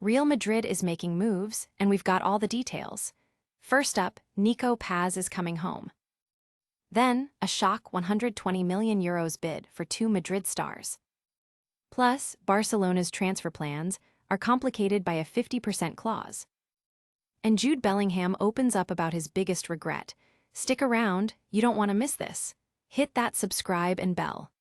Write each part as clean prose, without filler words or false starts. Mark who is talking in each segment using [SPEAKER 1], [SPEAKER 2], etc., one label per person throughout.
[SPEAKER 1] Real Madrid is making moves, and we've got all the details. First up, Nico Paz is coming home. Then, a shock €120 million bid for two Madrid stars. Plus, Barcelona's transfer plans are complicated by a 50% clause. And Jude Bellingham opens up about his biggest regret. Stick around, you don't want to miss this. Hit that subscribe and bell.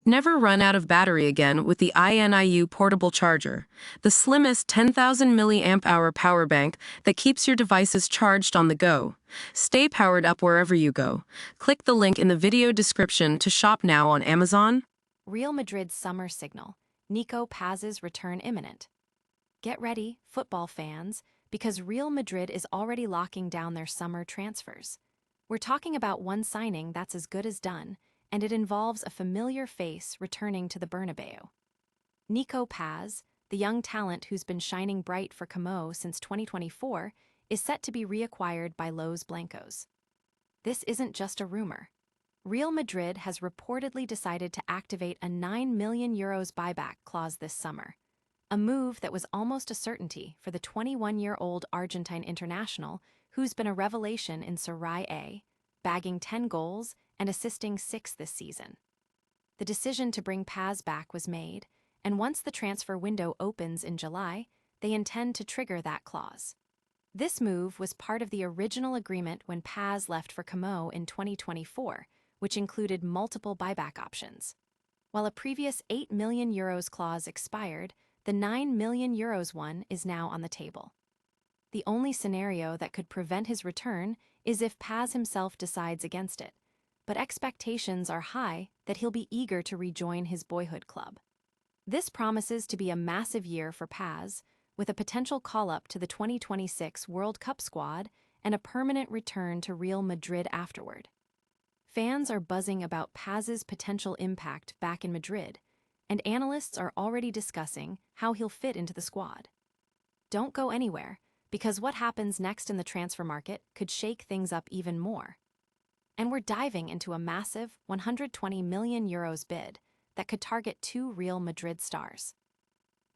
[SPEAKER 2] Never run out of battery again with the INIU portable charger, the slimmest 10,000 mAh power bank that keeps your devices charged on the go. Stay powered up wherever you go. Click the link in the video description to shop now on Amazon.
[SPEAKER 1] Real Madrid's summer signal. Nico Paz's return imminent. Get ready, football fans, because Real Madrid is already locking down their summer transfers. We're talking about one signing that's as good as done, and it involves a familiar face returning to the Bernabeu. Nico Paz, the young talent who's been shining bright for Como since 2024, is set to be reacquired by Los Blancos. This isn't just a rumor. Real Madrid has reportedly decided to activate a €9 million buyback clause this summer, a move that was almost a certainty for the 21-year-old Argentine international who's been a revelation in Serie A, bagging 10 goals and assisting 6 this season. The decision to bring Paz back was made, and once the transfer window opens in July, they intend to trigger that clause. This move was part of the original agreement when Paz left for Como in 2024, which included multiple buyback options. While a previous €8 million clause expired, the €9 million one is now on the table. The only scenario that could prevent his return is if Paz himself decides against it, but expectations are high that he'll be eager to rejoin his boyhood club. This promises to be a massive year for Paz, with a potential call-up to the 2026 World Cup squad and a permanent return to Real Madrid afterward. Fans are buzzing about Paz's potential impact back in Madrid, and analysts are already discussing how he'll fit into the squad. Don't go anywhere, because what happens next in the transfer market could shake things up even more. And we're diving into a massive €120 million bid that could target two Real Madrid stars.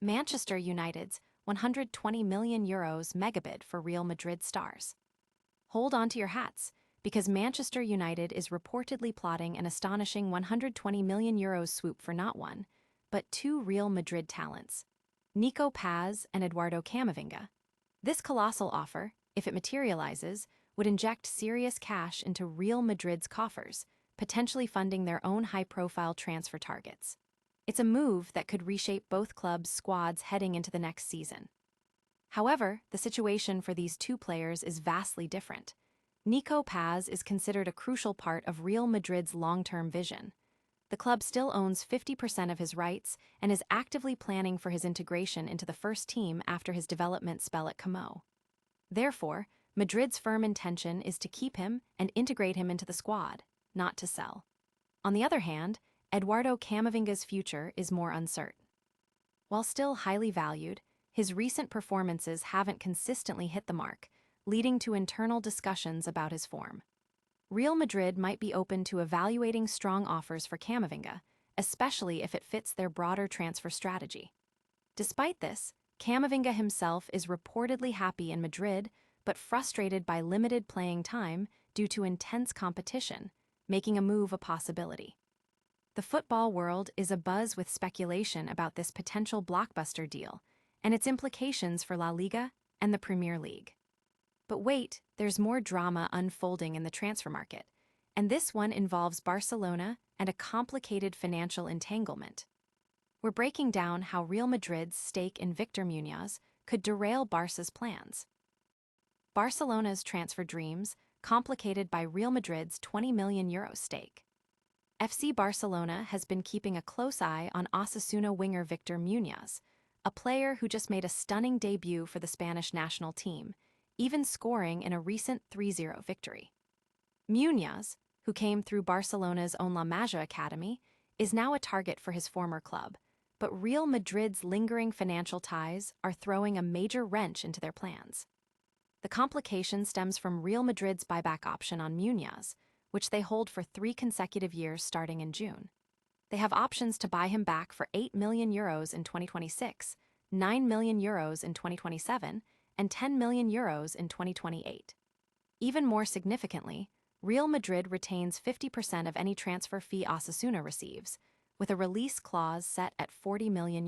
[SPEAKER 1] Manchester United's €120 million megabid for Real Madrid stars. Hold on to your hats, because Manchester United is reportedly plotting an astonishing €120 million swoop for not one, but two Real Madrid talents, Nico Paz and Eduardo Camavinga. This colossal offer, if it materializes, would inject serious cash into Real Madrid's coffers, potentially funding their own high-profile transfer targets. It's a move that could reshape both clubs' squads heading into the next season. However, the situation for these two players is vastly different. Nico Paz is considered a crucial part of Real Madrid's long-term vision. The club still owns 50% of his rights and is actively planning for his integration into the first team after his development spell at Como. Therefore, Madrid's firm intention is to keep him and integrate him into the squad, not to sell. On the other hand, Eduardo Camavinga's future is more uncertain. While still highly valued, his recent performances haven't consistently hit the mark, leading to internal discussions about his form. Real Madrid might be open to evaluating strong offers for Camavinga, especially if it fits their broader transfer strategy. Despite this, Camavinga himself is reportedly happy in Madrid, but frustrated by limited playing time due to intense competition, making a move a possibility. The football world is abuzz with speculation about this potential blockbuster deal and its implications for La Liga and the Premier League. But wait, there's more drama unfolding in the transfer market, and this one involves Barcelona and a complicated financial entanglement. We're breaking down how Real Madrid's stake in Víctor Muñoz could derail Barca's plans. Barcelona's transfer dreams, complicated by Real Madrid's €20 million stake. FC Barcelona has been keeping a close eye on Osasuna winger Víctor Muñoz, a player who just made a stunning debut for the Spanish national team, even scoring in a recent 3-0 victory. Muñoz, who came through Barcelona's own La Masia academy, is now a target for his former club, but Real Madrid's lingering financial ties are throwing a major wrench into their plans. The complication stems from Real Madrid's buyback option on Muñoz, which they hold for 3 consecutive years starting in June. They have options to buy him back for €8 million in 2026, €9 million in 2027, and €10 million in 2028. Even more significantly, Real Madrid retains 50% of any transfer fee Osasuna receives, with a release clause set at €40 million.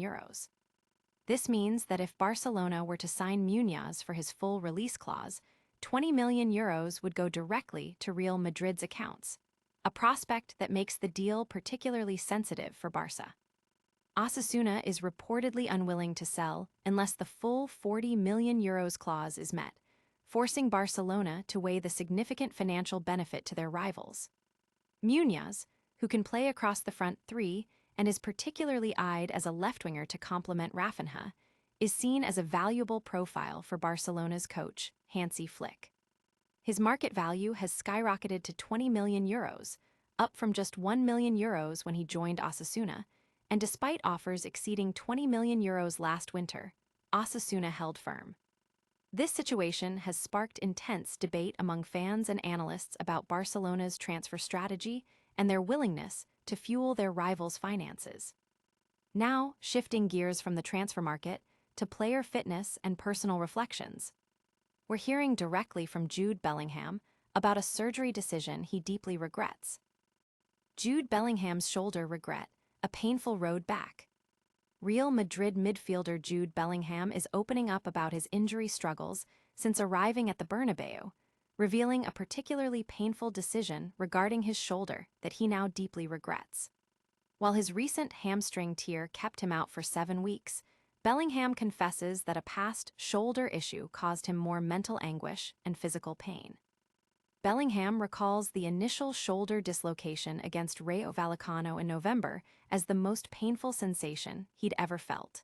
[SPEAKER 1] This means that if Barcelona were to sign Muñoz for his full release clause, €20 million would go directly to Real Madrid's accounts, a prospect that makes the deal particularly sensitive for Barca. Osasuna is reportedly unwilling to sell unless the full €40 million clause is met, forcing Barcelona to weigh the significant financial benefit to their rivals. Muñoz, who can play across the front three and is particularly eyed as a left-winger to complement Rafinha, is seen as a valuable profile for Barcelona's coach, Hansi Flick. His market value has skyrocketed to €20 million, up from just €1 million when he joined Osasuna, and despite offers exceeding €20 million last winter, Osasuna held firm. This situation has sparked intense debate among fans and analysts about Barcelona's transfer strategy and their willingness to fuel their rivals' finances. Now, shifting gears from the transfer market to player fitness and personal reflections. We're hearing directly from Jude Bellingham about a surgery decision he deeply regrets. Jude Bellingham's shoulder regret, a painful road back. Real Madrid midfielder Jude Bellingham is opening up about his injury struggles since arriving at the Bernabeu, revealing a particularly painful decision regarding his shoulder that he now deeply regrets. While his recent hamstring tear kept him out for 7 weeks, Bellingham confesses that a past shoulder issue caused him more mental anguish and physical pain. Bellingham recalls the initial shoulder dislocation against Rayo Vallecano in November as the most painful sensation he'd ever felt.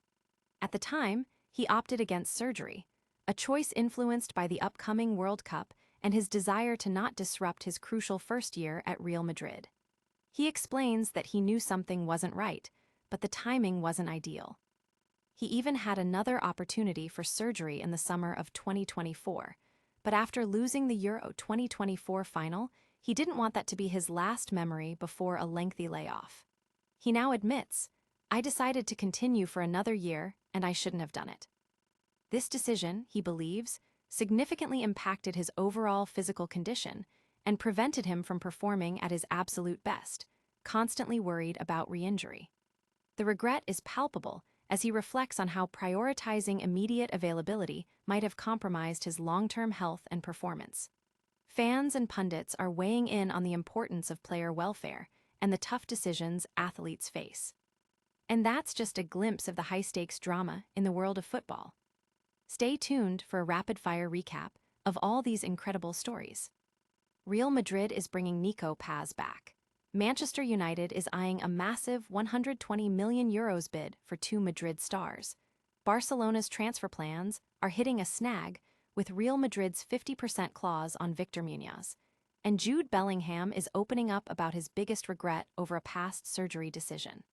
[SPEAKER 1] At the time, he opted against surgery, a choice influenced by the upcoming World Cup and his desire to not disrupt his crucial first year at Real Madrid. He explains that he knew something wasn't right, but the timing wasn't ideal. He even had another opportunity for surgery in the summer of 2024, but after losing the Euro 2024 final, he didn't want that to be his last memory before a lengthy layoff. He now admits, "I decided to continue for another year, and I shouldn't have done it." This decision, he believes, significantly impacted his overall physical condition and prevented him from performing at his absolute best, constantly worried about re-injury. The regret is palpable as he reflects on how prioritizing immediate availability might have compromised his long-term health and performance. Fans and pundits are weighing in on the importance of player welfare and the tough decisions athletes face. And that's just a glimpse of the high-stakes drama in the world of football. Stay tuned for a rapid-fire recap of all these incredible stories. Real Madrid is bringing Nico Paz back. Manchester United is eyeing a massive €120 million bid for 2 Madrid stars. Barcelona's transfer plans are hitting a snag with Real Madrid's 50% clause on Víctor Muñoz, and Jude Bellingham is opening up about his biggest regret over a past surgery decision.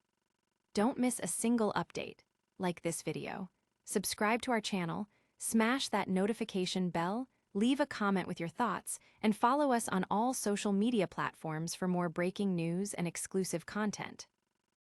[SPEAKER 1] Don't miss a single update. Like this video, subscribe to our channel, smash that notification bell, leave a comment with your thoughts, and follow us on all social media platforms for more breaking news and exclusive content.